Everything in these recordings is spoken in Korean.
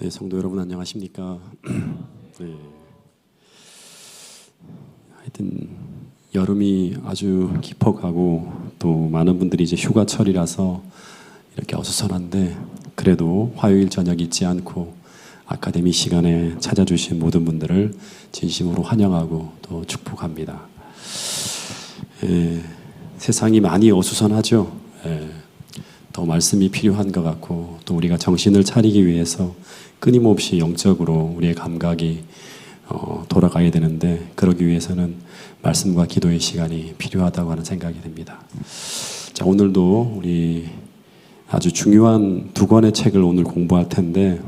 네, 성도 여러분 안녕하십니까? 네. 하여튼 여름이 아주 깊어가고 또 많은 분들이 이제 휴가철이라서 이렇게 어수선한데 그래도 화요일 저녁 잊지 않고 아카데미 시간에 찾아주신 모든 분들을 진심으로 환영하고 또 축복합니다. 세상이 많이 어수선하죠. 더 말씀이 필요한 것 같고 또 우리가 정신을 차리기 위해서 끊임없이 영적으로 우리의 감각이 돌아가야 되는데 그러기 위해서는 말씀과 기도의 시간이 필요하다고 하는 생각이 듭니다. 자, 오늘도 우리 아주 중요한 두 권의 책을 오늘 공부할 텐데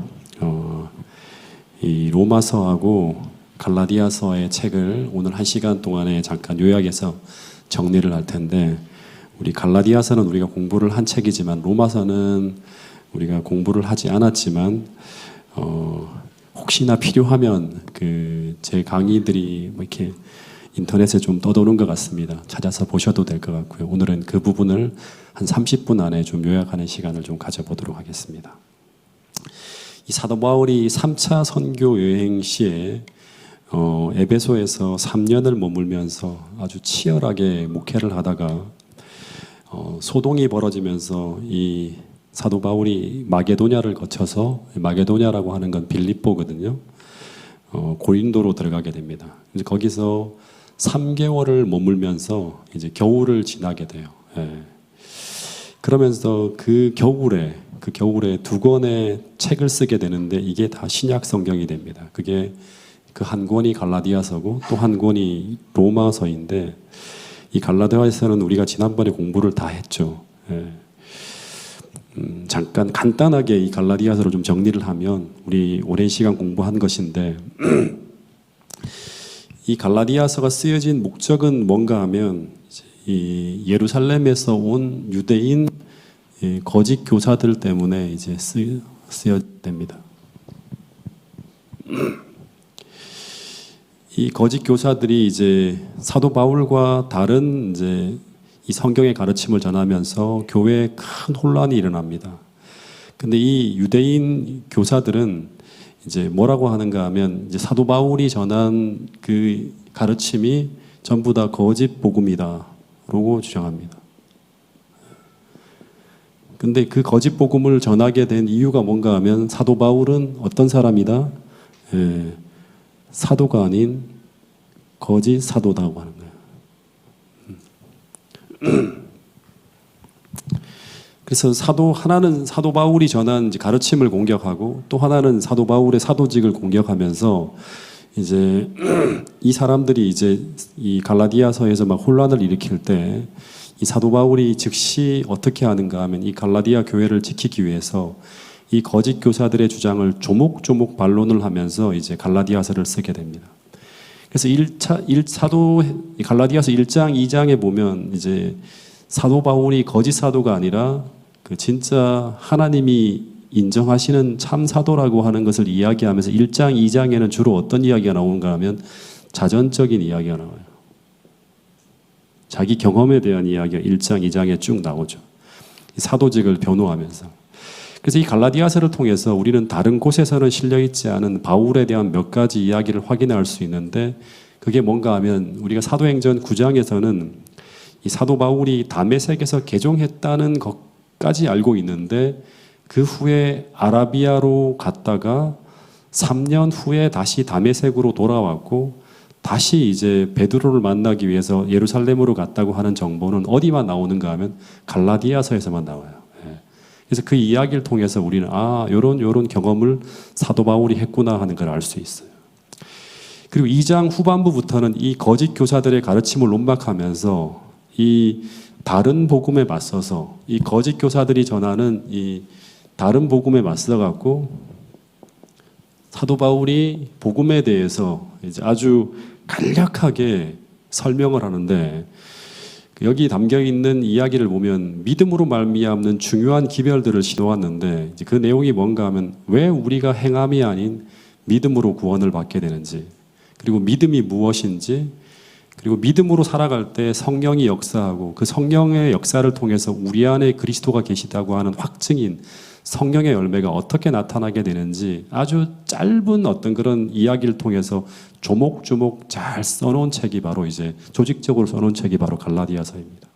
이 로마서하고 갈라디아서의 책을 오늘 한 시간 동안에 잠깐 요약해서 정리를 할 텐데 우리 갈라디아서는 우리가 공부를 한 책이지만 로마서는 우리가 공부를 하지 않았지만 혹시나 필요하면 제 강의들이 뭐 이렇게 인터넷에 좀 떠도는 것 같습니다. 찾아서 보셔도 될 것 같고요. 오늘은 그 부분을 한 30분 안에 좀 요약하는 시간을 좀 가져보도록 하겠습니다. 이 사도 바울이 3차 선교 여행 시에 에베소에서 3년을 머물면서 아주 치열하게 목회를 하다가 소동이 벌어지면서 이 사도 바울이 마게도냐를 거쳐서 마게도냐라고 하는 건 빌립보거든요. 고린도로 들어가게 됩니다. 이제 거기서 3개월을 머물면서 이제 겨울을 지나게 돼요. 그러면서 그 겨울에 두 권의 책을 쓰게 되는데 이게 다 신약 성경이 됩니다. 그게 그 한 권이 갈라디아서고 또 한 권이 로마서인데 이 갈라디아서는 우리가 지난번에 공부를 다 했죠. 잠깐 간단하게 이 갈라디아서를 좀 정리를 하면 우리 오랜 시간 공부한 것인데 이 갈라디아서가 쓰여진 목적은 뭔가 하면 이 예루살렘에서 온 유대인 거짓 교사들 때문에 이제 쓰여집니다. 이 거짓 교사들이 이제 사도 바울과 다른 이제 이 성경의 가르침을 전하면서 교회에 큰 혼란이 일어납니다. 근데 이 유대인 교사들은 이제 뭐라고 하는가 하면 이제 사도 바울이 전한 그 가르침이 전부 다 거짓 복음이다라고 주장합니다. 근데 그 거짓 복음을 전하게 된 이유가 뭔가 하면 사도 바울은 어떤 사람이다? 사도가 아닌 거짓 사도다고 하는 거예요. 그래서 하나는 사도 바울이 전한 가르침을 공격하고 또 하나는 사도 바울의 사도직을 공격하면서 이제 이 사람들이 이제 이 갈라디아서에서 막 혼란을 일으킬 때 이 사도 바울이 즉시 어떻게 하는가 하면 이 갈라디아 교회를 지키기 위해서 이 거짓 교사들의 주장을 조목조목 반론을 하면서 이제 갈라디아서를 쓰게 됩니다. 그래서 갈라디아서 1장, 2장에 보면 이제 사도 바울이 거짓 사도가 아니라 그 진짜 하나님이 인정하시는 참 사도라고 하는 것을 이야기하면서 1장, 2장에는 주로 어떤 이야기가 나오는가 하면 자전적인 이야기가 나와요. 자기 경험에 대한 이야기가 1장, 2장에 쭉 나오죠. 사도직을 변호하면서. 그래서 이 갈라디아서를 통해서 우리는 다른 곳에서는 실려있지 않은 바울에 대한 몇 가지 이야기를 확인할 수 있는데 그게 뭔가 하면 우리가 사도행전 9장에서는 이 사도 바울이 다메섹에서 개종했다는 것까지 알고 있는데 그 후에 아라비아로 갔다가 3년 후에 다시 다메섹으로 돌아왔고 다시 이제 베드로를 만나기 위해서 예루살렘으로 갔다고 하는 정보는 어디만 나오는가 하면 갈라디아서에서만 나와요. 그래서 그 이야기를 통해서 우리는 요런 경험을 사도 바울이 했구나 하는 걸 알 수 있어요. 그리고 2장 후반부부터는 이 거짓 교사들의 가르침을 논박하면서 이 다른 복음에 맞서서 이 거짓 교사들이 전하는 이 다른 복음에 맞서 갖고 사도 바울이 복음에 대해서 이제 아주 간략하게 설명을 하는데 여기 담겨 있는 이야기를 보면 믿음으로 말미암는 중요한 기별들을 시도하는데 이제 그 내용이 뭔가 하면 왜 우리가 행함이 아닌 믿음으로 구원을 받게 되는지 그리고 믿음이 무엇인지 그리고 믿음으로 살아갈 때 성령이 역사하고 그 성령의 역사를 통해서 우리 안에 그리스도가 계시다고 하는 확증인 성령의 열매가 어떻게 나타나게 되는지 아주 짧은 어떤 그런 이야기를 통해서 조목조목 잘 써놓은 책이 바로 이제 조직적으로 써놓은 책이 바로 갈라디아서입니다.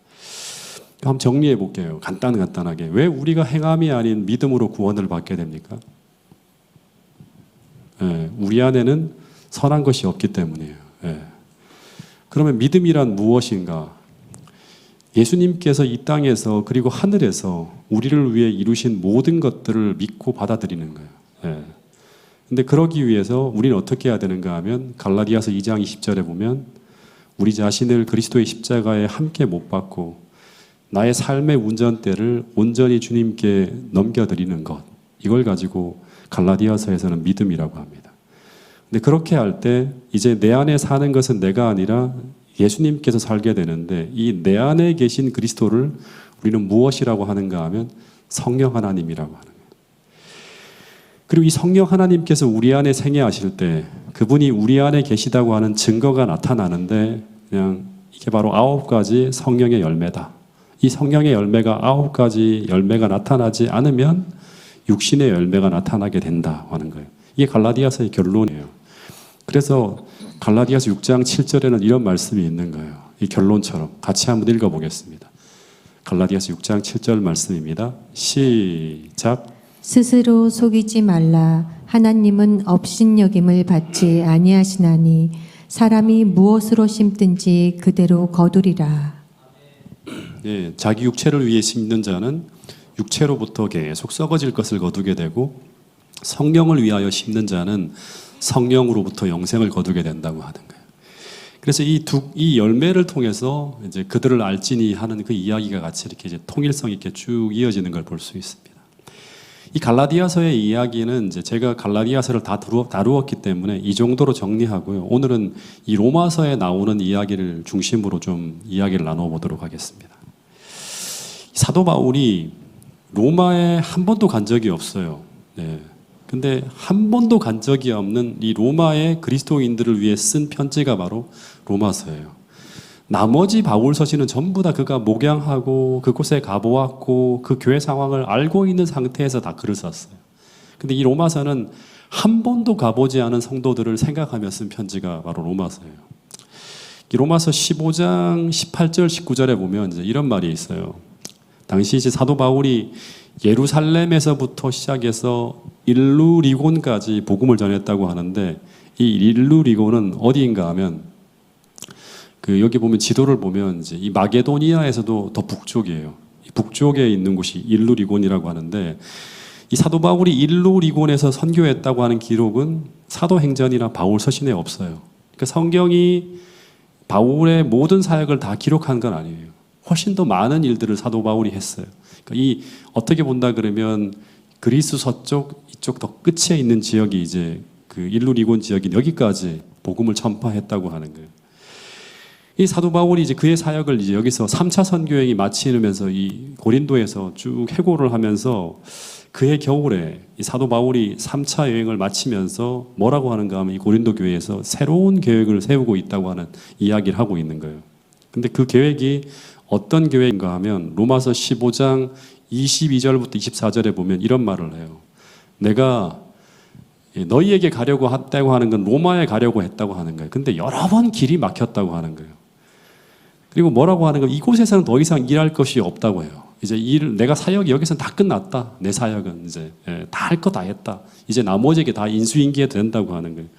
한번 정리해 볼게요. 간단하게. 왜 우리가 행함이 아닌 믿음으로 구원을 받게 됩니까? 우리 안에는 선한 것이 없기 때문이에요. 그러면 믿음이란 무엇인가? 예수님께서 이 땅에서 그리고 하늘에서 우리를 위해 이루신 모든 것들을 믿고 받아들이는 거예요. 근데 그러기 위해서 우리는 어떻게 해야 되는가 하면 갈라디아서 2장 20절에 보면 우리 자신을 그리스도의 십자가에 함께 못 박고 나의 삶의 운전대를 온전히 주님께 넘겨드리는 것, 이걸 가지고 갈라디아서에서는 믿음이라고 합니다. 근데 그렇게 할 때 이제 내 안에 사는 것은 내가 아니라 예수님께서 살게 되는데 이 내 안에 계신 그리스도를 우리는 무엇이라고 하는가 하면 성령 하나님이라고 하는 거예요. 그리고 이 성령 하나님께서 우리 안에 생애하실 때 그분이 우리 안에 계시다고 하는 증거가 나타나는데 그냥 이게 바로 9가지 성령의 열매다. 이 성령의 열매가 9가지 열매가 나타나지 않으면 육신의 열매가 나타나게 된다 하는 거예요. 이게 갈라디아서의 결론이에요. 그래서 갈라디아서 6장 7절에는 이런 말씀이 있는 거예요. 이 결론처럼 같이 한번 읽어보겠습니다. 갈라디아서 6장 7절 말씀입니다. 시작. 스스로 속이지 말라. 하나님은 업신여김을 받지 아니하시나니 사람이 무엇으로 심든지 그대로 거두리라. 예, 자기 육체를 위해 심는 자는 육체로부터 계속 썩어질 것을 거두게 되고 성령을 위하여 심는 자는 성령으로부터 영생을 거두게 된다고 하는 거예요. 그래서 이 열매를 통해서 이제 그들을 알지니 하는 그 이야기가 같이 이렇게 이제 통일성 있게 쭉 이어지는 걸 볼 수 있습니다. 이 갈라디아서의 이야기는 이제 제가 갈라디아서를 다 다루었기 때문에 이 정도로 정리하고요. 오늘은 이 로마서에 나오는 이야기를 중심으로 좀 이야기를 나눠보도록 하겠습니다. 사도 바울이 로마에 한 번도 간 적이 없어요. 네. 근데 한 번도 간 적이 없는 이 로마의 그리스도인들을 위해 쓴 편지가 바로 로마서예요. 나머지 바울 서신은 전부 다 그가 목양하고 그곳에 가보았고 그 교회 상황을 알고 있는 상태에서 다 글을 썼어요. 근데 이 로마서는 한 번도 가보지 않은 성도들을 생각하며 쓴 편지가 바로 로마서예요. 이 로마서 15장 18절 19절에 보면 이제 이런 말이 있어요. 당시 이제 사도 바울이 예루살렘에서부터 시작해서 일루리곤까지 복음을 전했다고 하는데 이 일루리곤은 어디인가 하면 그 여기 보면 지도를 보면 이제 이 마게도니아에서도 더 북쪽이에요. 이 북쪽에 있는 곳이 일루리곤이라고 하는데 이 사도 바울이 일루리곤에서 선교했다고 하는 기록은 사도행전이나 바울 서신에 없어요. 그러니까 성경이 바울의 모든 사역을 다 기록한 건 아니에요. 훨씬 더 많은 일들을 사도 바울이 했어요. 그러니까 이 어떻게 본다 그러면 그리스 서쪽 이쪽 더 끝에 있는 지역이 이제 그 일루리곤 지역인 여기까지 복음을 전파했다고 하는 거예요. 이 사도 바울이 이제 그의 사역을 이제 여기서 3차 선교행이 마치면서 이 고린도에서 쭉 해고를 하면서 그해 겨울에 이 사도 바울이 3차 여행을 마치면서 뭐라고 하는가 하면 이 고린도 교회에서 새로운 계획을 세우고 있다고 하는 이야기를 하고 있는 거예요. 근데 그 계획이 어떤 계획인가 하면 로마서 15장 22절부터 24절에 보면 이런 말을 해요. 내가 너희에게 가려고 했다고 하는 건 로마에 가려고 했다고 하는 거예요. 근데 여러 번 길이 막혔다고 하는 거예요. 그리고 뭐라고 하는 거예요? 이곳에서는 더 이상 일할 것이 없다고 해요. 이제 내가 사역이 여기서는 다 끝났다. 내 사역은 이제 다 할 거 다 했다. 이제 나머지에게 다 인수인계가 된다고 하는 거예요.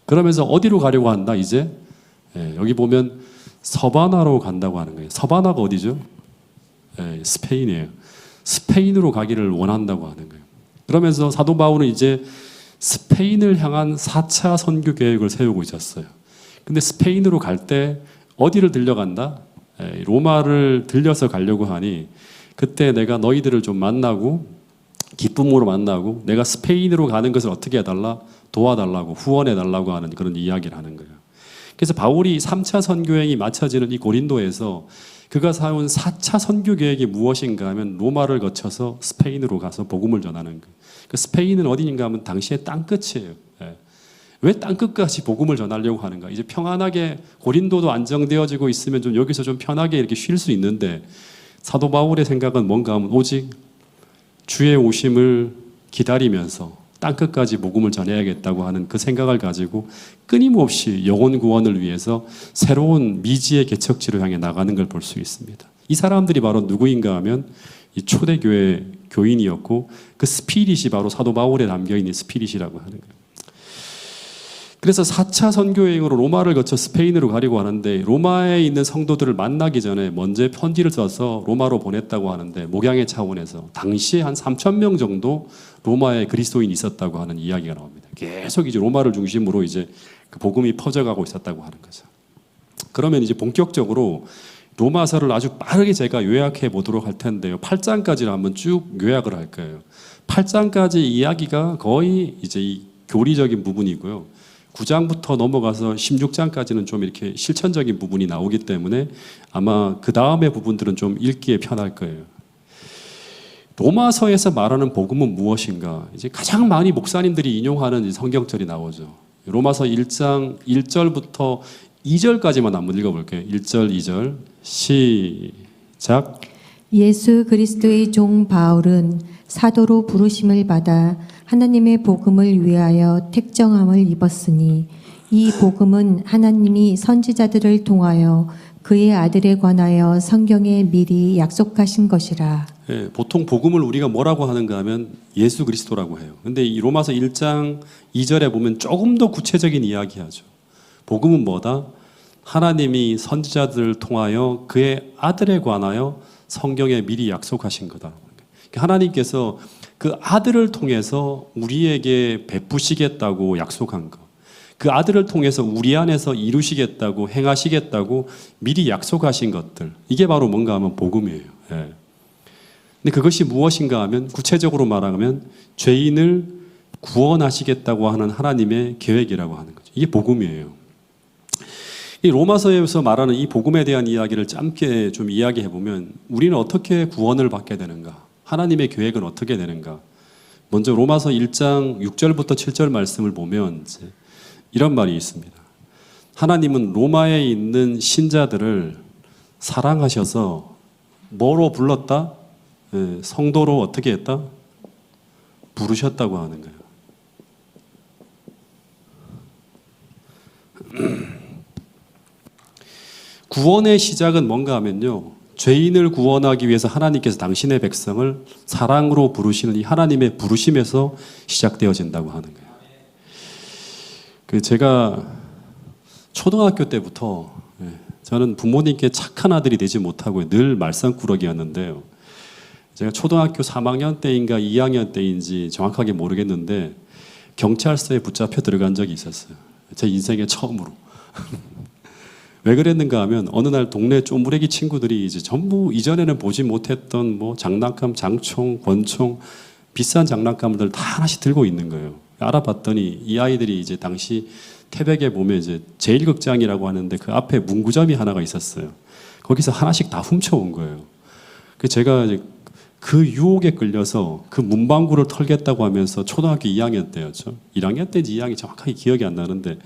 그러면서 어디로 가려고 한다? 이제 여기 보면 서바나로 간다고 하는 거예요. 서바나가 어디죠? 스페인이에요. 스페인으로 가기를 원한다고 하는 거예요. 그러면서 사도 바울은 이제 스페인을 향한 4차 선교 계획을 세우고 있었어요. 근데 스페인으로 갈 때 어디를 들려간다? 로마를 들려서 가려고 하니 그때 내가 너희들을 좀 만나고 기쁨으로 만나고 내가 스페인으로 가는 것을 어떻게 해달라? 도와달라고 후원해달라고 하는 그런 이야기를 하는 거예요. 그래서 바울이 3차 선교행이 마쳐지는 이 고린도에서 그가 세운 4차 선교 계획이 무엇인가 하면 로마를 거쳐서 스페인으로 가서 복음을 전하는 거예요. 그 스페인은 어디인가 하면 당시의 땅끝이에요. 왜 땅끝까지 복음을 전하려고 하는가? 이제 평안하게 고린도도 안정되어지고 있으면 좀 여기서 좀 편하게 이렇게 쉴 수 있는데 사도 바울의 생각은 뭔가 하면 오직 주의 오심을 기다리면서 땅끝까지 복음을 전해야겠다고 하는 그 생각을 가지고 끊임없이 영혼 구원을 위해서 새로운 미지의 개척지로 향해 나가는 걸 볼 수 있습니다. 이 사람들이 바로 누구인가 하면 이 초대교회 교인이었고 그 스피릿이 바로 사도 바울에 담겨있는 스피릿이라고 하는 거예요. 그래서 4차 선교여행으로 로마를 거쳐 스페인으로 가려고 하는데 로마에 있는 성도들을 만나기 전에 먼저 편지를 써서 로마로 보냈다고 하는데 목양의 차원에서 당시에 한 3,000명 정도 로마에 그리스도인이 있었다고 하는 이야기가 나옵니다. 계속 이제 로마를 중심으로 이제 그 복음이 퍼져가고 있었다고 하는 거죠. 그러면 이제 본격적으로 로마서를 아주 빠르게 제가 요약해 보도록 할 텐데요. 8장까지를 한번 쭉 요약을 할 거예요. 8장까지 이야기가 거의 이제 이 교리적인 부분이고요. 9장부터 넘어가서 16장까지는 좀 이렇게 실천적인 부분이 나오기 때문에 아마 그 다음의 부분들은 좀 읽기에 편할 거예요. 로마서에서 말하는 복음은 무엇인가? 이제 가장 많이 목사님들이 인용하는 성경절이 나오죠. 로마서 1장 1절부터 2절까지만 한번 읽어볼게요. 1절, 2절 시작. 예수 그리스도의 종 바울은 사도로 부르심을 받아 하나님의 복음을 위하여 택정함을 입었으니 이 복음은 하나님이 선지자들을 통하여 그의 아들에 관하여 성경에 미리 약속하신 것이라. 예, 보통 복음을 우리가 뭐라고 하는가 하면 예수 그리스도라고 해요. 근데 이 로마서 1장 2절에 보면 조금 더 구체적인 이야기하죠. 복음은 뭐다? 하나님이 선지자들을 통하여 그의 아들에 관하여 성경에 미리 약속하신 거다. 하나님께서 그 아들을 통해서 우리에게 베푸시겠다고 약속한 것, 그 아들을 통해서 우리 안에서 이루시겠다고 행하시겠다고 미리 약속하신 것들, 이게 바로 뭔가 하면 복음이에요. 예. 근데 그것이 무엇인가 하면 구체적으로 말하면 죄인을 구원하시겠다고 하는 하나님의 계획이라고 하는 거죠. 이게 복음이에요. 이 로마서에서 말하는 이 복음에 대한 이야기를 짧게 좀 이야기해 보면 우리는 어떻게 구원을 받게 되는가? 하나님의 계획은 어떻게 되는가? 먼저 로마서 1장 6절부터 7절 말씀을 보면 이런 말이 있습니다. 하나님은 로마에 있는 신자들을 사랑하셔서 뭐로 불렀다? 성도로 어떻게 했다? 부르셨다고 하는 거예요. 구원의 시작은 뭔가 하면요, 죄인을 구원하기 위해서 하나님께서 당신의 백성을 사랑으로 부르시는 이 하나님의 부르심에서 시작되어진다고 하는 거예요. 제가 초등학교 때부터 저는 부모님께 착한 아들이 되지 못하고 늘 말썽꾸러기였는데요. 제가 초등학교 3학년 때인가 2학년 때인지 정확하게 모르겠는데 경찰서에 붙잡혀 들어간 적이 있었어요. 제 인생에 처음으로. 왜 그랬는가 하면 어느 날 동네 쪼무레기 친구들이 이제 전부 이전에는 보지 못했던 뭐 장난감, 장총, 권총, 비싼 장난감들 다 하나씩 들고 있는 거예요. 알아봤더니 이 아이들이 이제 당시 태백에 보면 이제 제1극장이라고 하는데 그 앞에 문구점이 하나가 있었어요. 거기서 하나씩 다 훔쳐온 거예요. 제가 이제 그 유혹에 끌려서 그 문방구를 털겠다고 하면서 초등학교 2학년 때였죠. 1학년 때인지 2학년 정확하게 기억이 안 나는데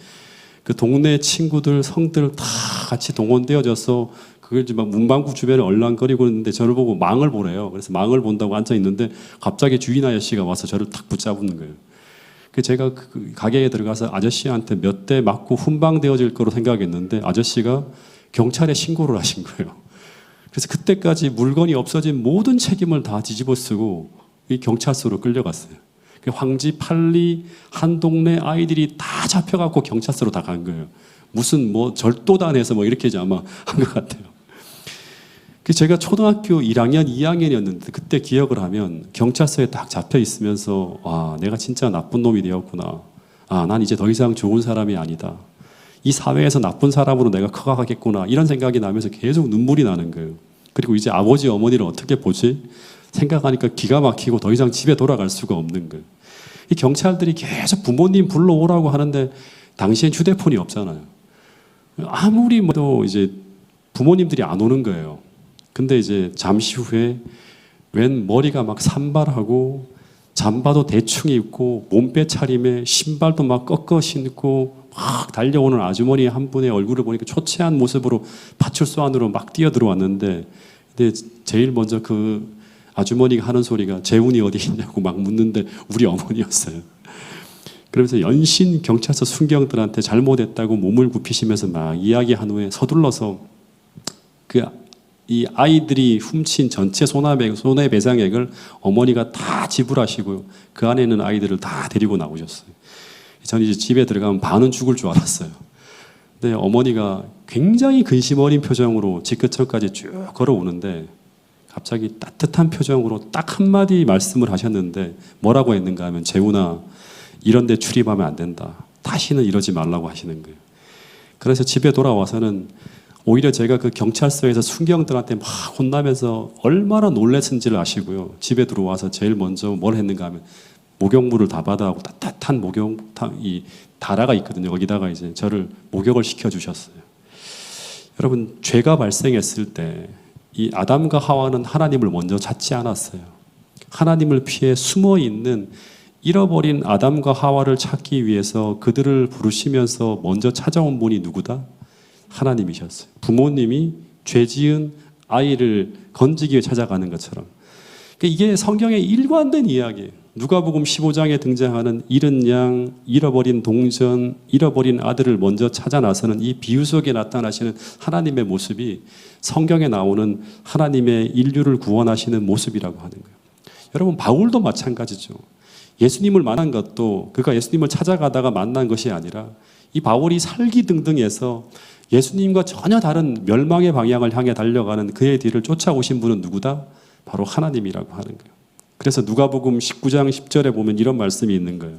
그 동네 친구들, 성들 다 같이 동원되어져서 그걸 이제 막 문방구 주변에 얼랑거리고 있는데 저를 보고 망을 보래요. 그래서 망을 본다고 앉아 있는데 갑자기 주인 아저씨가 와서 저를 탁 붙잡는 거예요. 제가 그 가게에 들어가서 아저씨한테 몇 대 맞고 훈방되어질 거로 생각했는데 아저씨가 경찰에 신고를 하신 거예요. 그래서 그때까지 물건이 없어진 모든 책임을 다 뒤집어 쓰고 이 경찰서로 끌려갔어요. 황지, 팔리, 한 동네 아이들이 다 잡혀갖고 경찰서로 다 간 거예요. 무슨 뭐 절도단에서 뭐 이렇게 아마 한 것 같아요. 제가 초등학교 1학년, 2학년이었는데 그때 기억을 하면 경찰서에 딱 잡혀 있으면서 와, 내가 진짜 나쁜 놈이 되었구나. 아, 난 이제 더 이상 좋은 사람이 아니다. 이 사회에서 나쁜 사람으로 내가 커가겠구나. 이런 생각이 나면서 계속 눈물이 나는 거예요. 그리고 이제 아버지, 어머니를 어떻게 보지? 생각하니까 기가 막히고 더 이상 집에 돌아갈 수가 없는 거예요. 이 경찰들이 계속 부모님 불러오라고 하는데 당시엔 휴대폰이 없잖아요. 아무리 뭐도 이제 부모님들이 안 오는 거예요. 근데 이제 잠시 후에 웬 머리가 막 산발하고 잠바도 대충 입고 몸빼 차림에 신발도 막 꺾어 신고 막 달려오는 아주머니 한 분의 얼굴을 보니까 초췌한 모습으로 파출소 안으로 막 뛰어 들어왔는데 근데 제일 먼저 그 아주머니가 하는 소리가 재훈이 어디 있냐고 막 묻는데 우리 어머니였어요. 그러면서 연신 경찰서 순경들한테 잘못했다고 몸을 굽히시면서 막 이야기한 후에 서둘러서 이 아이들이 훔친 전체 손해배상액을 어머니가 다 지불하시고요. 그 안에 있는 아이들을 다 데리고 나오셨어요. 저는 이제 집에 들어가면 반은 죽을 줄 알았어요. 근데 어머니가 굉장히 근심 어린 표정으로 집구청까지 쭉 걸어오는데 갑자기 따뜻한 표정으로 딱 한마디 말씀을 하셨는데 뭐라고 했는가 하면 재훈아 이런 데 출입하면 안 된다. 다시는 이러지 말라고 하시는 거예요. 그래서 집에 돌아와서는 오히려 제가 그 경찰서에서 순경들한테 막 혼나면서 얼마나 놀랬는지를 아시고요. 집에 들어와서 제일 먼저 뭘 했는가 하면 목욕물을 다 받아하고 따뜻한 이 다라가 있거든요. 거기다가 이제 저를 목욕을 시켜주셨어요. 여러분, 죄가 발생했을 때 이 아담과 하와는 하나님을 먼저 찾지 않았어요. 하나님을 피해 숨어 있는 잃어버린 아담과 하와를 찾기 위해서 그들을 부르시면서 먼저 찾아온 분이 누구다? 하나님이셨어요. 부모님이 죄 지은 아이를 건지기 위해 찾아가는 것처럼. 이게 성경의 일관된 이야기예요. 누가복음 15장에 등장하는 잃은 양, 잃어버린 동전, 잃어버린 아들을 먼저 찾아 나서는 이 비유 속에 나타나시는 하나님의 모습이 성경에 나오는 하나님의 인류를 구원하시는 모습이라고 하는 거예요. 여러분, 바울도 마찬가지죠. 예수님을 만난 것도 그가 예수님을 찾아가다가 만난 것이 아니라 이 바울이 살기등등해서 예수님과 전혀 다른 멸망의 방향을 향해 달려가는 그의 뒤를 쫓아오신 분은 누구다? 바로 하나님이라고 하는 거예요. 그래서 누가복음 19장 10절에 보면 이런 말씀이 있는 거예요.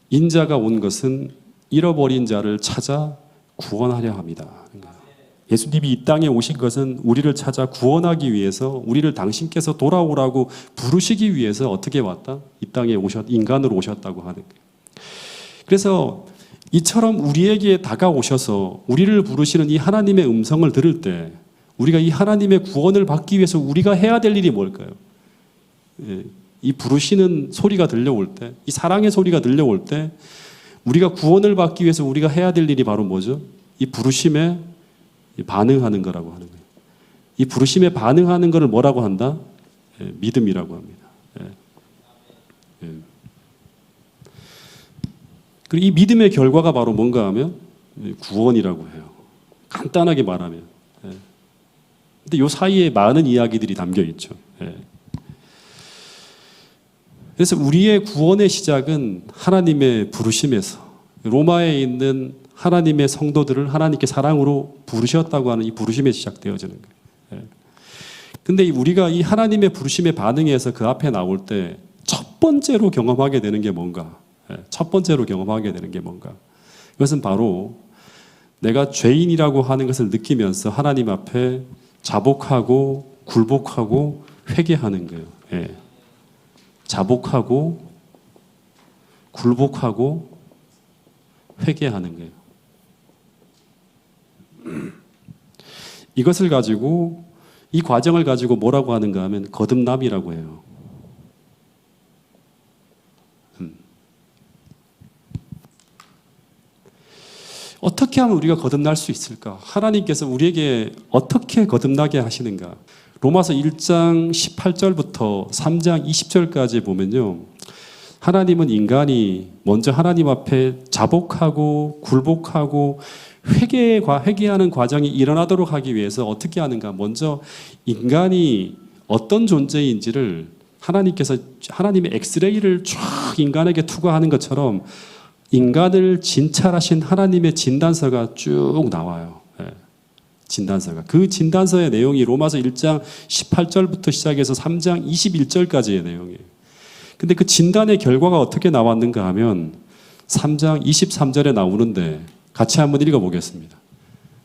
인자가 온 것은 잃어버린 자를 찾아 구원하려 합니다. 예수님이 이 땅에 오신 것은 우리를 찾아 구원하기 위해서, 우리를 당신께서 돌아오라고 부르시기 위해서 어떻게 왔다? 이 땅에 인간으로 오셨다고 하는 거예요. 그래서 이처럼 우리에게 다가오셔서 우리를 부르시는 이 하나님의 음성을 들을 때 우리가 이 하나님의 구원을 받기 위해서 우리가 해야 될 일이 뭘까요? 이 부르시는 소리가 들려올 때, 이 사랑의 소리가 들려올 때 우리가 구원을 받기 위해서 우리가 해야 될 일이 바로 뭐죠? 이 부르심에 반응하는 거라고 하는 거예요. 이 부르심에 반응하는 것을 뭐라고 한다? 믿음이라고 합니다. 그리고 이 믿음의 결과가 바로 뭔가 하면 구원이라고 해요. 간단하게 말하면. 근데 이 사이에 많은 이야기들이 담겨 있죠. 그래서 우리의 구원의 시작은 하나님의 부르심에서, 로마에 있는 하나님의 성도들을 하나님께 사랑으로 부르셨다고 하는 이 부르심에 시작되어지는 거예요. 근데 우리가 이 하나님의 부르심에 반응해서 그 앞에 나올 때 첫 번째로 경험하게 되는 게 뭔가? 첫 번째로 경험하게 되는 게 뭔가? 이것은 바로 내가 죄인이라고 하는 것을 느끼면서 하나님 앞에 자복하고 굴복하고 회개하는 거예요. 자복하고 굴복하고 회개하는 거예요. 이것을 가지고, 이 과정을 가지고 뭐라고 하는가 하면 거듭남이라고 해요. 어떻게 하면 우리가 거듭날 수 있을까? 하나님께서 우리에게 어떻게 거듭나게 하시는가? 로마서 1장 18절부터 3장 20절까지 보면요, 하나님은 인간이 먼저 하나님 앞에 자복하고 굴복하고 회개하는 과정이 일어나도록 하기 위해서 어떻게 하는가? 먼저 인간이 어떤 존재인지를 하나님께서 하나님의 엑스레이를 쫙 인간에게 투과하는 것처럼 인간을 진찰하신 하나님의 진단서가 쭉 나와요. 진단서가. 그 진단서의 내용이 로마서 1장 18절부터 시작해서 3장 21절까지의 내용이에요. 근데 그 진단의 결과가 어떻게 나왔는가 하면 3장 23절에 나오는데 같이 한번 읽어보겠습니다.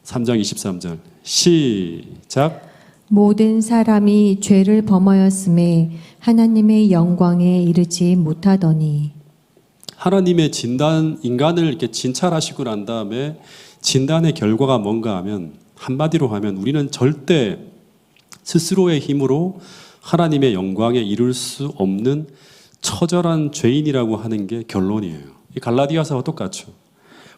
3장 23절 시작. 모든 사람이 죄를 범하였음에 하나님의 영광에 이르지 못하더니. 하나님의 진단, 인간을 이렇게 진찰하시고 난 다음에 진단의 결과가 뭔가 하면, 한마디로 하면 우리는 절대 스스로의 힘으로 하나님의 영광에 이룰 수 없는 처절한 죄인이라고 하는 게 결론이에요. 이 갈라디아서와 똑같죠.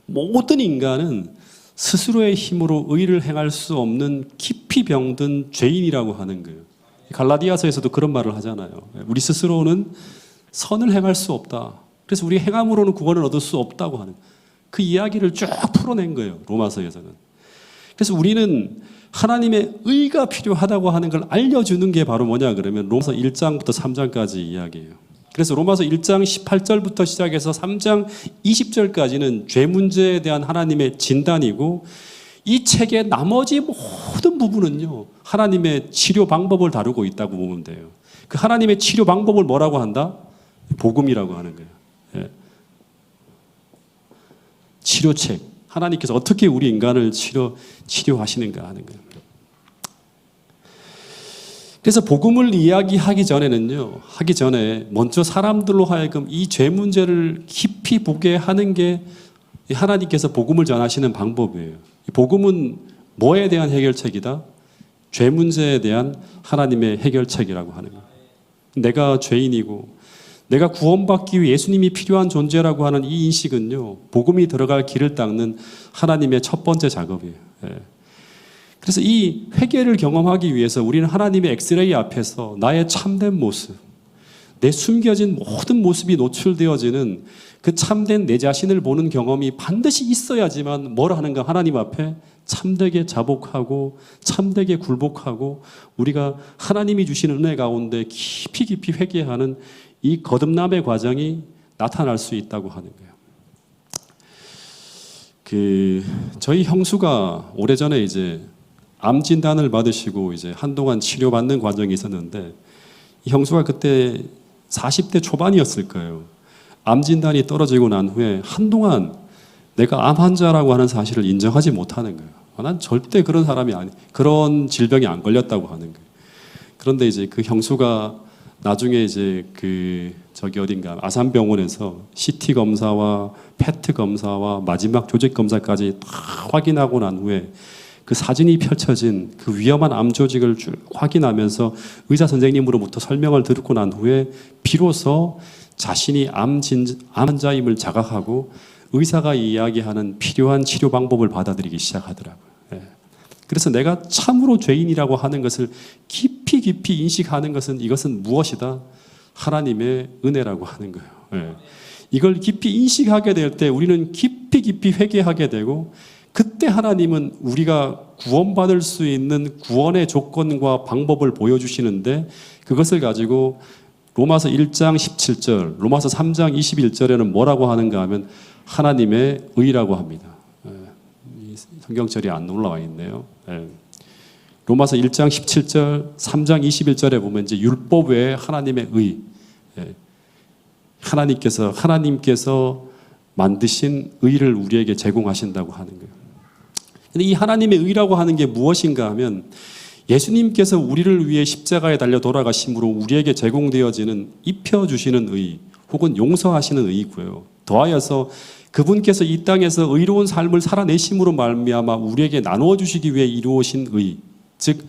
모든 인간은 스스로의 힘으로 의를 행할 수 없는 깊이 병든 죄인이라고 하는 거예요. 갈라디아서에서도 그런 말을 하잖아요. 우리 스스로는 선을 행할 수 없다. 그래서 우리 행함으로는 구원을 얻을 수 없다고 하는 그 이야기를 쭉 풀어낸 거예요. 로마서에서는. 그래서 우리는 하나님의 의가 필요하다고 하는 걸 알려주는 게 바로 뭐냐 그러면 로마서 1장부터 3장까지 이야기예요. 그래서 로마서 1장 18절부터 시작해서 3장 20절까지는 죄 문제에 대한 하나님의 진단이고, 이 책의 나머지 모든 부분은요 하나님의 치료 방법을 다루고 있다고 보면 돼요. 그 하나님의 치료 방법을 뭐라고 한다? 복음이라고 하는 거예요. 예. 치료책. 하나님께서 어떻게 우리 인간을 치료하시는가 하는 거예요. 그래서 복음을 이야기하기 전에는요, 하기 전에 먼저 사람들로 하여금 이 죄 문제를 깊이 보게 하는 게 하나님께서 복음을 전하시는 방법이에요. 복음은 뭐에 대한 해결책이다? 죄 문제에 대한 하나님의 해결책이라고 하는 거예요. 내가 죄인이고 내가 구원받기 위해 예수님이 필요한 존재라고 하는 이 인식은요, 복음이 들어갈 길을 닦는 하나님의 첫 번째 작업이에요. 예. 그래서 이 회개를 경험하기 위해서 우리는 하나님의 엑스레이 앞에서 나의 참된 모습, 내 숨겨진 모든 모습이 노출되어지는 그 참된 내 자신을 보는 경험이 반드시 있어야지만 뭘 하는가? 하나님 앞에 참되게 자복하고 참되게 굴복하고 우리가 하나님이 주시는 은혜 가운데 깊이 깊이 회개하는 이 거듭남의 과정이 나타날 수 있다고 하는 거예요. 저희 형수가 오래전에 이제 암 진단을 받으시고 이제 한동안 치료받는 과정이 있었는데, 이 형수가 그때 40대 초반이었을 거예요. 암 진단이 떨어지고 난 후에 한동안 내가 암 환자라고 하는 사실을 인정하지 못하는 거예요. 난 절대 그런 사람이 그런 질병이 안 걸렸다고 하는 거예요. 그런데 이제 그 형수가 나중에 이제 저기 어딘가 아산병원에서 CT 검사와 PET 검사와 마지막 조직 검사까지 다 확인하고 난 후에 그 사진이 펼쳐진 그 위험한 암 조직을 쭉 확인하면서 의사 선생님으로부터 설명을 듣고 난 후에 비로소 자신이 암 환자임을 자각하고 의사가 이야기하는 필요한 치료 방법을 받아들이기 시작하더라고요. 예. 그래서 내가 참으로 죄인이라고 하는 것을 깊이 깊이 인식하는 것은 이것은 무엇이다? 하나님의 은혜라고 하는 거예요. 예. 이걸 깊이 인식하게 될 때 우리는 깊이 깊이 회개하게 되고, 그때 하나님은 우리가 구원받을 수 있는 구원의 조건과 방법을 보여주시는데, 그것을 가지고 로마서 1장 17절, 로마서 3장 21절에는 뭐라고 하는가 하면 하나님의 의라고 합니다. 성경절이 안 올라와 있네요. 로마서 1장 17절, 3장 21절에 보면 이제 율법 외에 하나님의 의, 하나님께서 만드신 의를 우리에게 제공하신다고 하는 거예요. 근데 이 하나님의 의라고 하는 게 무엇인가 하면 예수님께서 우리를 위해 십자가에 달려 돌아가심으로 우리에게 제공되어지는 입혀주시는 의 혹은 용서하시는 의이고요. 더하여서 그분께서 이 땅에서 의로운 삶을 살아내심으로 말미암아 우리에게 나누어 주시기 위해 이루어진 의, 즉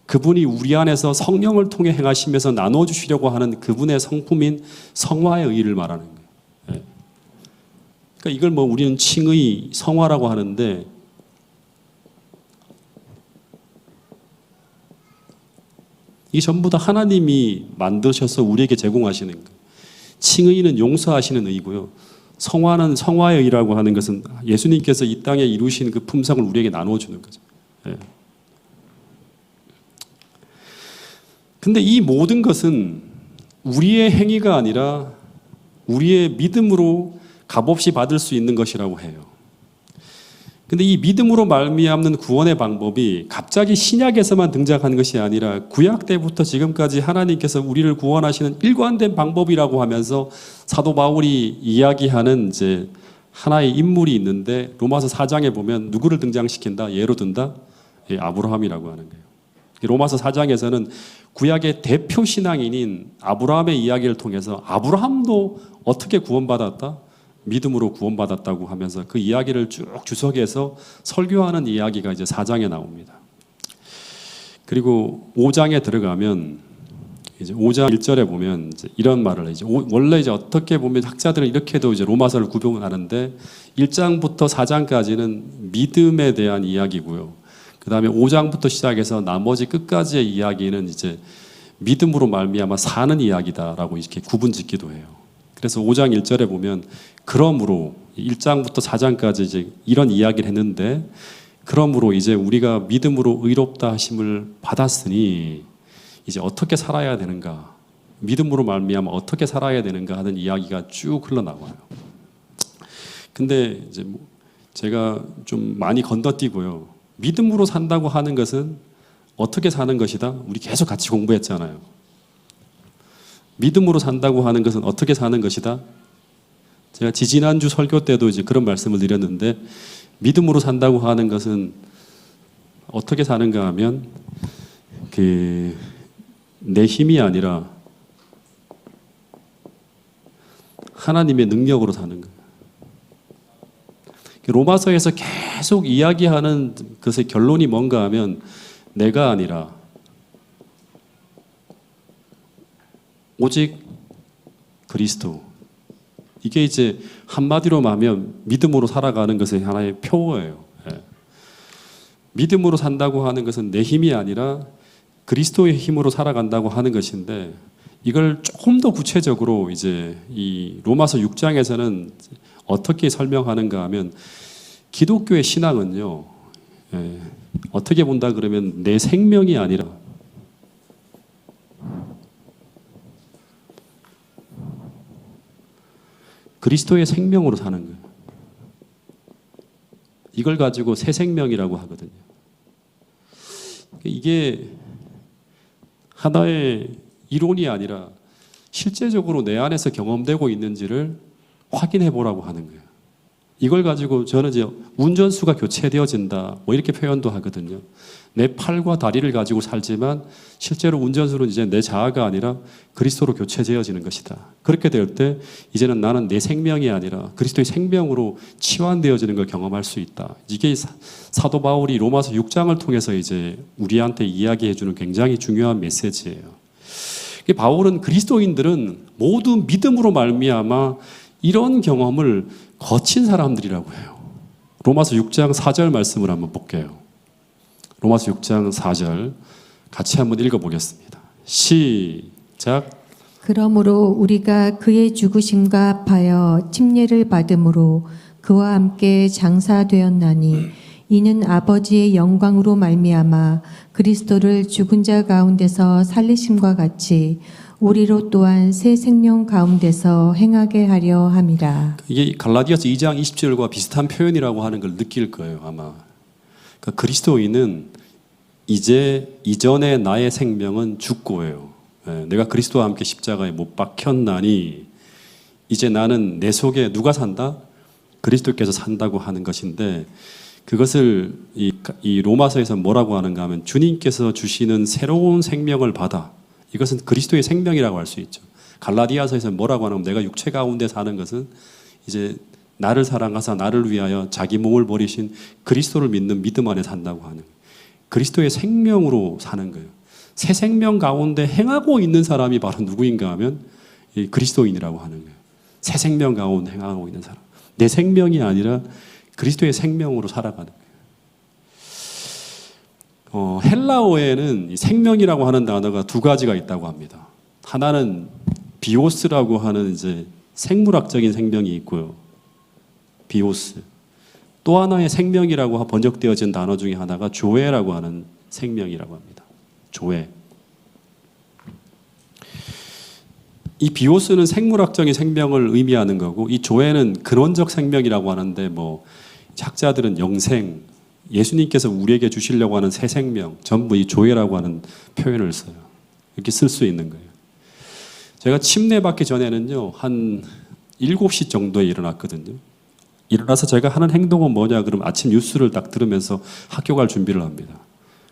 그분이 우리 안에서 성령을 통해 행하시면서 나누어 주시려고 하는 그분의 성품인 성화의 의를 말하는 거예요. 그러니까 이걸 뭐 우리는 칭의, 성화라고 하는데, 이 전부 다 하나님이 만드셔서 우리에게 제공하시는 거예요. 칭의는 용서하시는 의이고요. 성화는 성화의 의라고 하는 것은 예수님께서 이 땅에 이루신 그 품성을 우리에게 나누어 주는 거죠. 근데 이 모든 것은 우리의 행위가 아니라 우리의 믿음으로 값없이 받을 수 있는 것이라고 해요. 근데 이 믿음으로 말미암는 구원의 방법이 갑자기 신약에서만 등장한 것이 아니라 구약 때부터 지금까지 하나님께서 우리를 구원하시는 일관된 방법이라고 하면서 사도 바울이 이야기하는 이제 하나의 인물이 있는데, 로마서 4장에 보면 누구를 등장시킨다? 예로 든다? 아브라함이라고 하는 거예요. 로마서 4장에서는 구약의 대표 신앙인인 아브라함의 이야기를 통해서 아브라함도 어떻게 구원받았다? 믿음으로 구원받았다고 하면서 그 이야기를 쭉 주석해서 설교하는 이야기가 이제 4장에 나옵니다. 그리고 5장에 들어가면 이제 5장 1절에 보면 이제 이런 말을 이제 원래 이제 어떻게 보면 학자들은 이렇게도 이제 로마서를 구분하는데, 1장부터 4장까지는 믿음에 대한 이야기고요. 그 다음에 5장부터 시작해서 나머지 끝까지의 이야기는 이제 믿음으로 말미암아 사는 이야기다라고 이렇게 구분짓기도 해요. 그래서 5장 1절에 보면 그러므로 1장부터 4장까지 이제 이런 이야기를 했는데 그러므로 이제 우리가 믿음으로 의롭다 하심을 받았으니 이제 어떻게 살아야 되는가? 믿음으로 말미암아 어떻게 살아야 되는가 하는 이야기가 쭉 흘러나와요. 근데 이제 제가 좀 많이 건너뛰고요. 믿음으로 산다고 하는 것은 어떻게 사는 것이다? 우리 계속 같이 공부했잖아요. 믿음으로 산다고 하는 것은 어떻게 사는 것이다? 제가 지지난주 설교 때도 이제 그런 말씀을 드렸는데 믿음으로 산다고 하는 것은 어떻게 사는가 하면 내 힘이 아니라 하나님의 능력으로 사는 거예요. 로마서에서 계속 이야기하는 것의 결론이 뭔가 하면 내가 아니라 오직 그리스도. 이게 이제 한마디로 말하면 믿음으로 살아가는 것의 하나의 표어예요. 예. 믿음으로 산다고 하는 것은 내 힘이 아니라 그리스도의 힘으로 살아간다고 하는 것인데 이걸 조금 더 구체적으로 이제 이 로마서 6장에서는 어떻게 설명하는가 하면 기독교의 신앙은요, 예, 어떻게 본다 그러면 내 생명이 아니라 그리스도의 생명으로 사는 거예요. 이걸 가지고 새 생명이라고 하거든요. 이게 하나의 이론이 아니라 실제적으로 내 안에서 경험되고 있는지를 확인해 보라고 하는 거예요. 이걸 가지고 저는 이제 운전수가 교체되어진다 뭐 이렇게 표현도 하거든요. 내 팔과 다리를 가지고 살지만 실제로 운전수는 이제 내 자아가 아니라 그리스도로 교체되어지는 것이다. 그렇게 될 때 이제는 나는 내 생명이 아니라 그리스도의 생명으로 치환되어지는 걸 경험할 수 있다. 이게 사도 바울이 로마서 6장을 통해서 이제 우리한테 이야기해 주는 굉장히 중요한 메시지예요. 바울은 그리스도인들은 모두 믿음으로 말미암아 이런 경험을 거친 사람들이라고 해요. 로마서 6장 4절 말씀을 한번 볼게요. 로마서 6장 4절 같이 한번 읽어보겠습니다. 시작. 그러므로 우리가 그의 죽으심과 합하여 침례를 받음으로 그와 함께 장사되었나니 이는 아버지의 영광으로 말미암아 그리스도를 죽은 자 가운데서 살리심과 같이 우리로 또한 새 생명 가운데서 행하게 하려 함이라. 이게 갈라디아서 2장 20절과 비슷한 표현이라고 하는 걸 느낄 거예요, 아마. 그러니까 그리스도인은 이제 이전의 나의 생명은 죽고예요. 내가 그리스도와 함께 십자가에 못 박혔나니 이제 나는 내 속에 누가 산다? 그리스도께서 산다고 하는 것인데 그것을 이 로마서에서 뭐라고 하는가 하면 주님께서 주시는 새로운 생명을 받아. 이것은 그리스도의 생명이라고 할 수 있죠. 갈라디아서에서 뭐라고 하냐면 내가 육체 가운데 사는 것은 이제 나를 사랑하사 나를 위하여 자기 몸을 버리신 그리스도를 믿는 믿음 안에 산다고 하는 그리스도의 생명으로 사는 거예요. 새 생명 가운데 행하고 있는 사람이 바로 누구인가 하면 이 그리스도인이라고 하는 거예요. 새 생명 가운데 행하고 있는 사람. 내 생명이 아니라 그리스도의 생명으로 살아가는 거예요. 헬라어에는 생명이라고 하는 단어가 두 가지가 있다고 합니다. 하나는 비오스라고 하는 이제 생물학적인 생명이 있고요. 비오스. 또 하나의 생명이라고 번역되어진 단어 중에 하나가 조에라고 하는 생명이라고 합니다. 조에. 이 비오스는 생물학적인 생명을 의미하는 거고 이 조에는 근원적 생명이라고 하는데 뭐 학자들은 영생, 예수님께서 우리에게 주시려고 하는 새 생명 전부 이 조에라고 하는 표현을 써요. 이렇게 쓸 수 있는 거예요. 제가 침례 받기 전에는요 한 7시 정도에 일어났거든요. 일어나서 제가 하는 행동은 뭐냐 그러면 아침 뉴스를 딱 들으면서 학교 갈 준비를 합니다.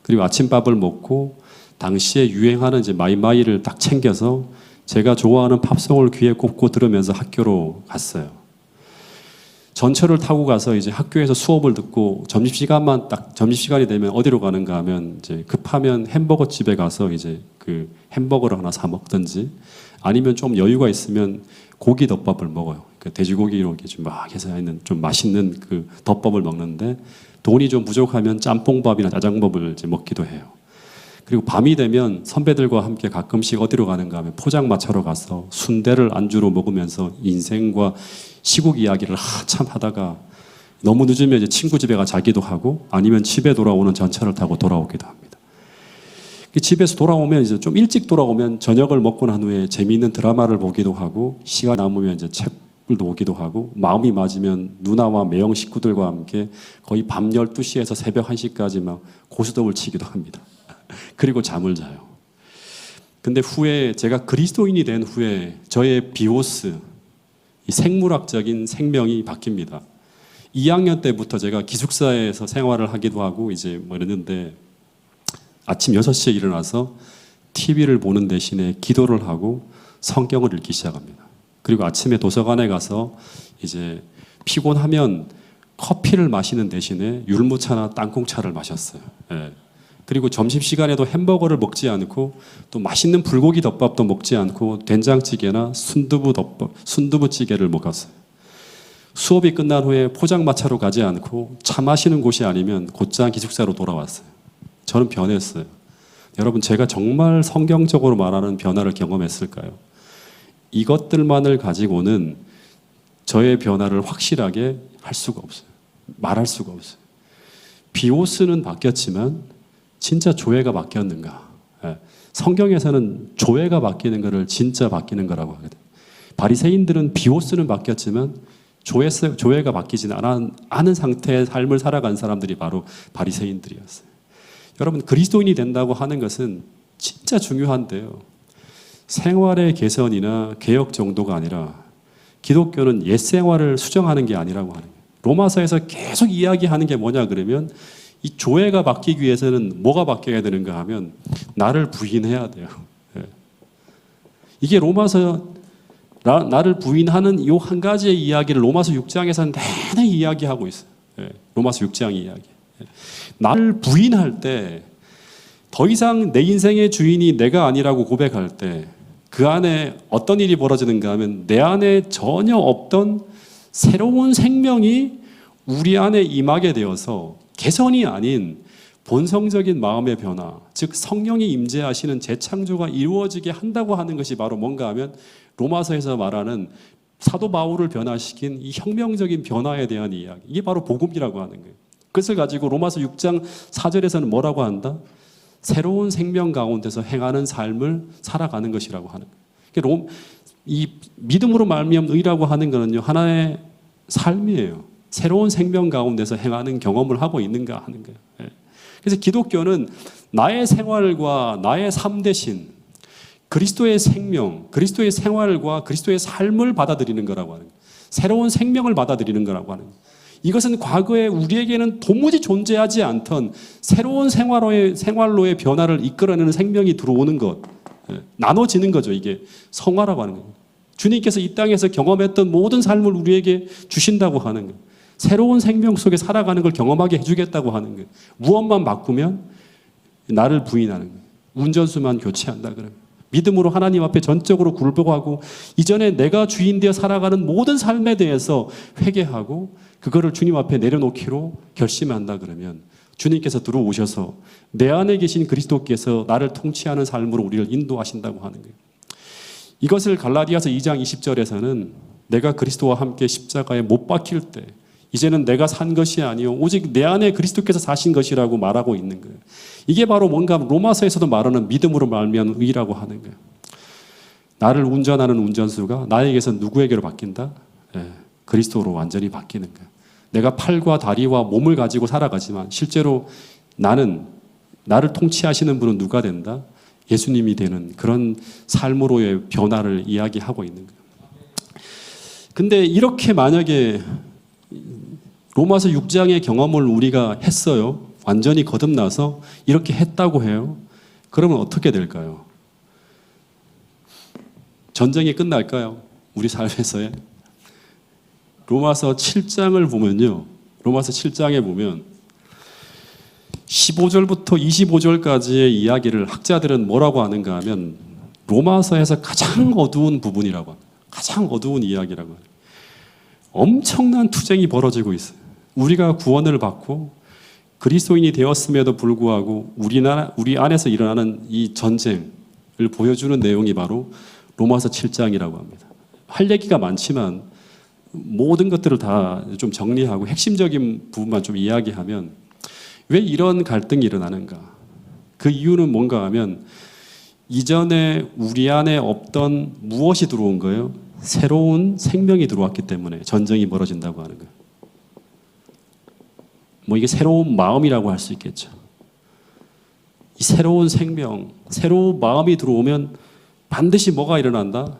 그리고 아침밥을 먹고 당시에 유행하는 이제 마이마이를 딱 챙겨서 제가 좋아하는 팝송을 귀에 꽂고 들으면서 학교로 갔어요. 전철을 타고 가서 이제 학교에서 수업을 듣고 점심시간이 되면 어디로 가는가 하면 이제 급하면 햄버거 집에 가서 이제 그 햄버거를 하나 사 먹든지 아니면 좀 여유가 있으면 고기 덮밥을 먹어요. 그 돼지고기로 이렇게 좀 막 해서 있는 좀 맛있는 그 덮밥을 먹는데 돈이 좀 부족하면 짬뽕밥이나 짜장밥을 이제 먹기도 해요. 그리고 밤이 되면 선배들과 함께 가끔씩 어디로 가는가 하면 포장마차로 가서 순대를 안주로 먹으면서 인생과 시국 이야기를 한참 하다가 너무 늦으면 이제 친구 집에 가 자기도 하고 아니면 집에 돌아오는 전철을 타고 돌아오기도 합니다. 집에서 돌아오면 이제 좀 일찍 돌아오면 저녁을 먹고 난 후에 재미있는 드라마를 보기도 하고 시간 남으면 이제 책을 보기도 하고 마음이 맞으면 누나와 매형 식구들과 함께 거의 밤 12시에서 새벽 1시까지 막 고스톱을 치기도 합니다. 그리고 잠을 자요. 근데 후에 제가 그리스도인이 된 후에 저의 비오스, 이 생물학적인 생명이 바뀝니다. 2학년 때부터 제가 기숙사에서 생활을 하기도 하고 이제 뭐 이랬는데 아침 6시에 일어나서 TV를 보는 대신에 기도를 하고 성경을 읽기 시작합니다. 그리고 아침에 도서관에 가서 이제 피곤하면 커피를 마시는 대신에 율무차나 땅콩차를 마셨어요. 예. 그리고 점심시간에도 햄버거를 먹지 않고 또 맛있는 불고기 덮밥도 먹지 않고 된장찌개나 순두부찌개를 먹었어요. 수업이 끝난 후에 포장마차로 가지 않고 차 마시는 곳이 아니면 곧장 기숙사로 돌아왔어요. 저는 변했어요. 여러분, 제가 정말 성경적으로 말하는 변화를 경험했을까요? 이것들만을 가지고는 저의 변화를 확실하게 할 수가 없어요. 말할 수가 없어요. 비오스는 바뀌었지만 진짜 조회가 바뀌었는가? 성경에서는 조회가 바뀌는 것을 진짜 바뀌는 거라고 하거든요. 바리새인들은 비오스는 바뀌었지만 조회가 바뀌지는 않은 상태의 삶을 살아간 사람들이 바로 바리새인들이었어요. 여러분, 그리스도인이 된다고 하는 것은 진짜 중요한데요. 생활의 개선이나 개혁 정도가 아니라 기독교는 옛 생활을 수정하는 게 아니라고 하는 거예요. 로마서에서 계속 이야기하는 게 뭐냐 그러면 이 조회가 바뀌기 위해서는 뭐가 바뀌어야 되는가 하면 나를 부인해야 돼요. 이게 로마서 나를 부인하는 이 한 가지의 이야기를 로마서 6장에서는 내내 이야기하고 있어요. 로마서 6장 이야기. 나를 부인할 때 더 이상 내 인생의 주인이 내가 아니라고 고백할 때 그 안에 어떤 일이 벌어지는가 하면 내 안에 전혀 없던 새로운 생명이 우리 안에 임하게 되어서 개선이 아닌 본성적인 마음의 변화, 즉 성령이 임재하시는 재창조가 이루어지게 한다고 하는 것이 바로 뭔가 하면 로마서에서 말하는 사도 바울을 변화시킨 이 혁명적인 변화에 대한 이야기, 이게 바로 복음이라고 하는 거예요. 그것을 가지고 로마서 6장 4절에서는 뭐라고 한다? 새로운 생명 가운데서 행하는 삶을 살아가는 것이라고 하는 거예요. 이 믿음으로 말미암은 의라고 하는 것은요, 하나의 삶이에요. 새로운 생명 가운데서 행하는 경험을 하고 있는가 하는 거예요. 그래서 기독교는 나의 생활과 나의 삶 대신 그리스도의 생명, 그리스도의 생활과 그리스도의 삶을 받아들이는 거라고 하는 거예요. 새로운 생명을 받아들이는 거라고 하는 거예요. 이것은 과거에 우리에게는 도무지 존재하지 않던 새로운 생활로의 변화를 이끌어내는 생명이 들어오는 것, 나눠지는 거죠. 이게 성화라고 하는 거예요. 주님께서 이 땅에서 경험했던 모든 삶을 우리에게 주신다고 하는 거예요. 새로운 생명 속에 살아가는 걸 경험하게 해주겠다고 하는 거예요. 무엇만 바꾸면 나를 부인하는 거예요. 운전수만 교체한다 그러면. 믿음으로 하나님 앞에 전적으로 굴복하고 이전에 내가 주인 되어 살아가는 모든 삶에 대해서 회개하고 그거를 주님 앞에 내려놓기로 결심한다 그러면 주님께서 들어오셔서 내 안에 계신 그리스도께서 나를 통치하는 삶으로 우리를 인도하신다고 하는 거예요. 이것을 갈라디아서 2장 20절에서는 내가 그리스도와 함께 십자가에 못 박힐 때 이제는 내가 산 것이 아니요 오직 내 안에 그리스도께서 사신 것이라고 말하고 있는 거예요. 이게 바로 뭔가 로마서에서도 말하는 믿음으로 말미암은 의라고 하는 거예요. 나를 운전하는 운전수가 나에게서 누구에게로 바뀐다? 그리스도로 완전히 바뀌는 거예요. 내가 팔과 다리와 몸을 가지고 살아가지만 실제로 나를 통치하시는 분은 누가 된다? 예수님이 되는 그런 삶으로의 변화를 이야기하고 있는 거예요. 근데 이렇게 만약에 로마서 6장의 경험을 우리가 했어요. 완전히 거듭나서 이렇게 했다고 해요. 그러면 어떻게 될까요? 전쟁이 끝날까요? 우리 삶에서의? 로마서 7장을 보면요. 로마서 7장에 보면 15절부터 25절까지의 이야기를 학자들은 뭐라고 하는가 하면 로마서에서 가장 어두운 부분이라고 합니다. 가장 어두운 이야기라고 합니다. 엄청난 투쟁이 벌어지고 있어요. 우리가 구원을 받고 그리스도인이 되었음에도 불구하고 우리 안에서 일어나는 이 전쟁을 보여주는 내용이 바로 로마서 7장이라고 합니다. 할 얘기가 많지만 모든 것들을 다 좀 정리하고 핵심적인 부분만 좀 이야기하면 왜 이런 갈등이 일어나는가? 그 이유는 뭔가 하면 이전에 우리 안에 없던 무엇이 들어온 거예요? 새로운 생명이 들어왔기 때문에 전쟁이 벌어진다고 하는 거예요. 뭐 이게 새로운 마음이라고 할 수 있겠죠. 이 새로운 생명, 새로운 마음이 들어오면 반드시 뭐가 일어난다?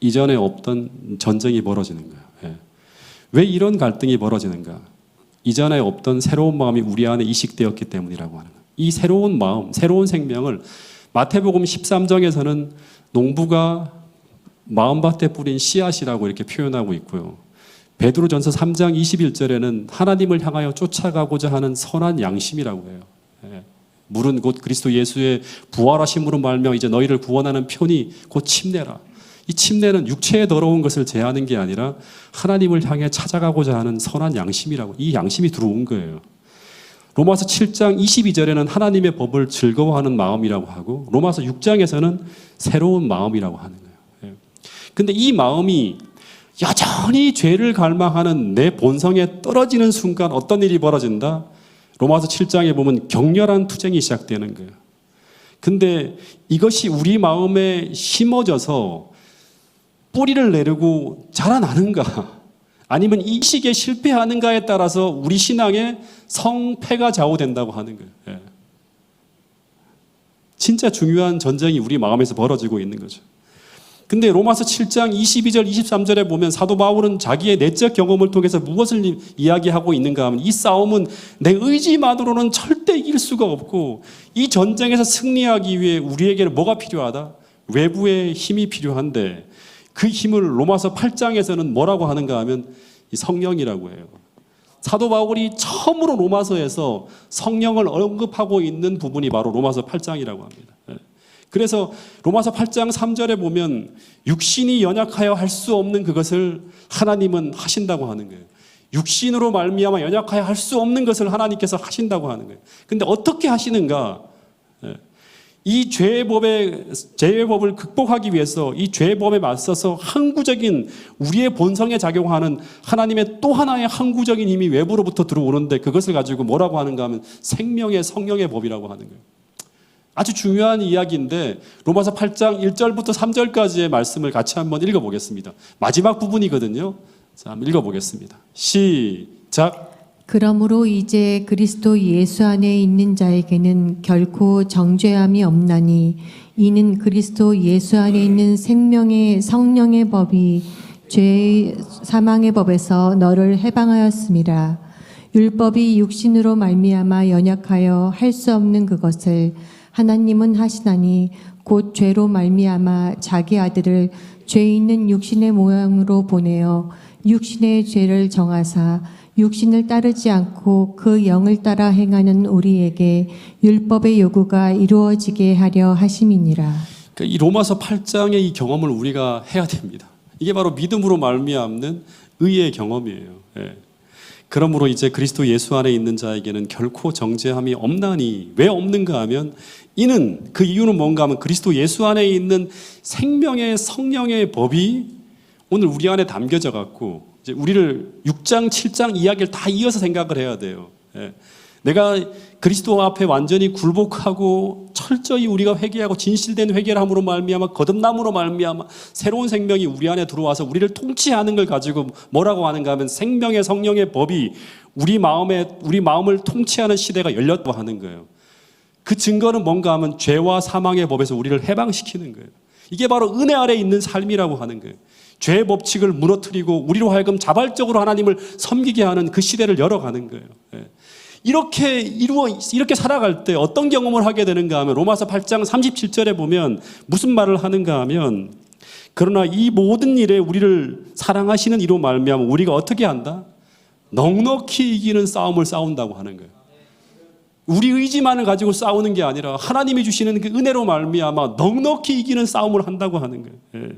이전에 없던 전쟁이 벌어지는 거예요. 예. 왜 이런 갈등이 벌어지는가? 이전에 없던 새로운 마음이 우리 안에 이식되었기 때문이라고 하는 거예요. 이 새로운 마음, 새로운 생명을 마태복음 13장에서는 농부가 마음밭에 뿌린 씨앗이라고 이렇게 표현하고 있고요. 베드로전서 3장 21절에는 하나님을 향하여 쫓아가고자 하는 선한 양심이라고 해요. 예. 물은 곧 그리스도 예수의 부활하심으로 말미암아 이제 너희를 구원하는 편이 곧 침례라. 이 침례는 육체에 더러운 것을 제하는 게 아니라 하나님을 향해 찾아가고자 하는 선한 양심이라고, 이 양심이 들어온 거예요. 로마서 7장 22절에는 하나님의 법을 즐거워하는 마음이라고 하고 로마서 6장에서는 새로운 마음이라고 하는 거예요. 근데 이 마음이 여전히 죄를 갈망하는 내 본성에 떨어지는 순간 어떤 일이 벌어진다? 로마서 7장에 보면 격렬한 투쟁이 시작되는 거예요. 근데 이것이 우리 마음에 심어져서 뿌리를 내리고 자라나는가? 아니면 이 시기에 실패하는가에 따라서 우리 신앙의 성패가 좌우된다고 하는 거예요. 예. 진짜 중요한 전쟁이 우리 마음에서 벌어지고 있는 거죠. 근데 로마서 7장 22절 23절에 보면 사도 바울은 자기의 내적 경험을 통해서 무엇을 이야기하고 있는가 하면 이 싸움은 내 의지만으로는 절대 이길 수가 없고 이 전쟁에서 승리하기 위해 우리에게는 뭐가 필요하다? 외부의 힘이 필요한데 그 힘을 로마서 8장에서는 뭐라고 하는가 하면 이 성령이라고 해요. 사도 바울이 처음으로 로마서에서 성령을 언급하고 있는 부분이 바로 로마서 8장이라고 합니다. 그래서 로마서 8장 3절에 보면 육신이 연약하여 할 수 없는 그것을 하나님은 하신다고 하는 거예요. 육신으로 말미암아 연약하여 할 수 없는 것을 하나님께서 하신다고 하는 거예요. 근데 어떻게 하시는가? 이 죄의 법을 극복하기 위해서 이 죄의 법에 맞서서 항구적인 우리의 본성에 작용하는 하나님의 또 하나의 항구적인 힘이 외부로부터 들어오는데 그것을 가지고 뭐라고 하는가 하면 생명의 성령의 법이라고 하는 거예요. 아주 중요한 이야기인데 로마서 8장 1절부터 3절까지의 말씀을 같이 한번 읽어보겠습니다. 마지막 부분이거든요. 자, 한번 읽어보겠습니다. 시작. 그러므로 이제 그리스도 예수 안에 있는 자에게는 결코 정죄함이 없나니 이는 그리스도 예수 안에 있는 생명의 성령의 법이 죄의 사망의 법에서 너를 해방하였음이라. 율법이 육신으로 말미암아 연약하여 할 수 없는 그것을 하나님은 하시나니 곧 죄로 말미암아 자기 아들을 죄 있는 육신의 모양으로 보내어 육신의 죄를 정하사 육신을 따르지 않고 그 영을 따라 행하는 우리에게 율법의 요구가 이루어지게 하려 하심이니라. 그러니까 이 로마서 8장의 이 경험을 우리가 해야 됩니다. 이게 바로 믿음으로 말미암는 의의 경험이에요. 예. 그러므로 이제 그리스도 예수 안에 있는 자에게는 결코 정죄함이 없나니 왜 없는가 하면 이는 그 이유는 뭔가 하면 그리스도 예수 안에 있는 생명의 성령의 법이 오늘 우리 안에 담겨져 갖고 이제 우리를 6장 7장 이야기를 다 이어서 생각을 해야 돼요. 예. 내가 그리스도 앞에 완전히 굴복하고 철저히 우리가 회개하고 진실된 회개를 함으로 말미암아 거듭남으로 말미암아 새로운 생명이 우리 안에 들어와서 우리를 통치하는 걸 가지고 뭐라고 하는가 하면 생명의 성령의 법이 우리 마음을 통치하는 시대가 열렸다고 하는 거예요. 그 증거는 뭔가 하면 죄와 사망의 법에서 우리를 해방시키는 거예요. 이게 바로 은혜 아래 있는 삶이라고 하는 거예요. 죄의 법칙을 무너뜨리고 우리로 하여금 자발적으로 하나님을 섬기게 하는 그 시대를 열어가는 거예요. 이렇게 살아갈 때 어떤 경험을 하게 되는가 하면 로마서 8장 37절에 보면 무슨 말을 하는가 하면 그러나 이 모든 일에 우리를 사랑하시는 이로 말미암아 우리가 어떻게 한다? 넉넉히 이기는 싸움을 싸운다고 하는 거예요. 우리 의지만을 가지고 싸우는 게 아니라 하나님이 주시는 그 은혜로 말미암아 넉넉히 이기는 싸움을 한다고 하는 거예요.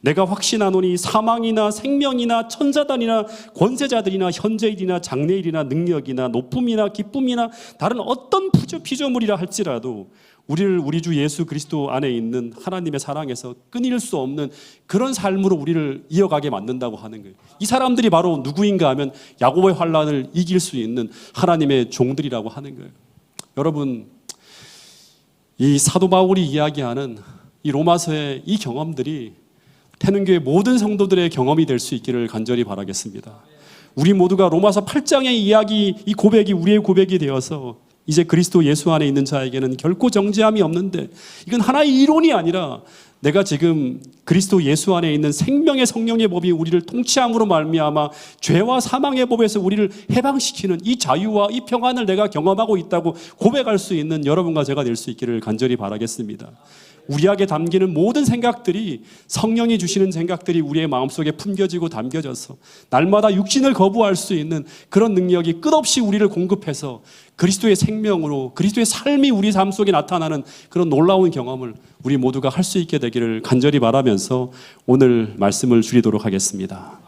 내가 확신하노니 사망이나 생명이나 천사단이나 권세자들이나 현재일이나 장래일이나 능력이나 높음이나 기쁨이나 다른 어떤 피조물이라 할지라도 우리를 우리 주 예수 그리스도 안에 있는 하나님의 사랑에서 끊일 수 없는 그런 삶으로 우리를 이어가게 만든다고 하는 거예요. 이 사람들이 바로 누구인가 하면 야곱의 환난을 이길 수 있는 하나님의 종들이라고 하는 거예요. 여러분, 이 사도 바울이 이야기하는 이 로마서의 이 경험들이 태능교회 모든 성도들의 경험이 될 수 있기를 간절히 바라겠습니다. 우리 모두가 로마서 8장의 이야기, 이 고백이 우리의 고백이 되어서 이제 그리스도 예수 안에 있는 자에게는 결코 정죄함이 없는데, 이건 하나의 이론이 아니라 내가 지금 그리스도 예수 안에 있는 생명의 성령의 법이 우리를 통치함으로 말미암아 죄와 사망의 법에서 우리를 해방시키는 이 자유와 이 평안을 내가 경험하고 있다고 고백할 수 있는 여러분과 제가 될 수 있기를 간절히 바라겠습니다. 우리에게 담기는 모든 생각들이, 성령이 주시는 생각들이 우리의 마음속에 품겨지고 담겨져서 날마다 육신을 거부할 수 있는 그런 능력이 끝없이 우리를 공급해서 그리스도의 생명으로, 그리스도의 삶이 우리 삶 속에 나타나는 그런 놀라운 경험을 우리 모두가 할 수 있게 되기를 간절히 바라면서 오늘 말씀을 줄이도록 하겠습니다.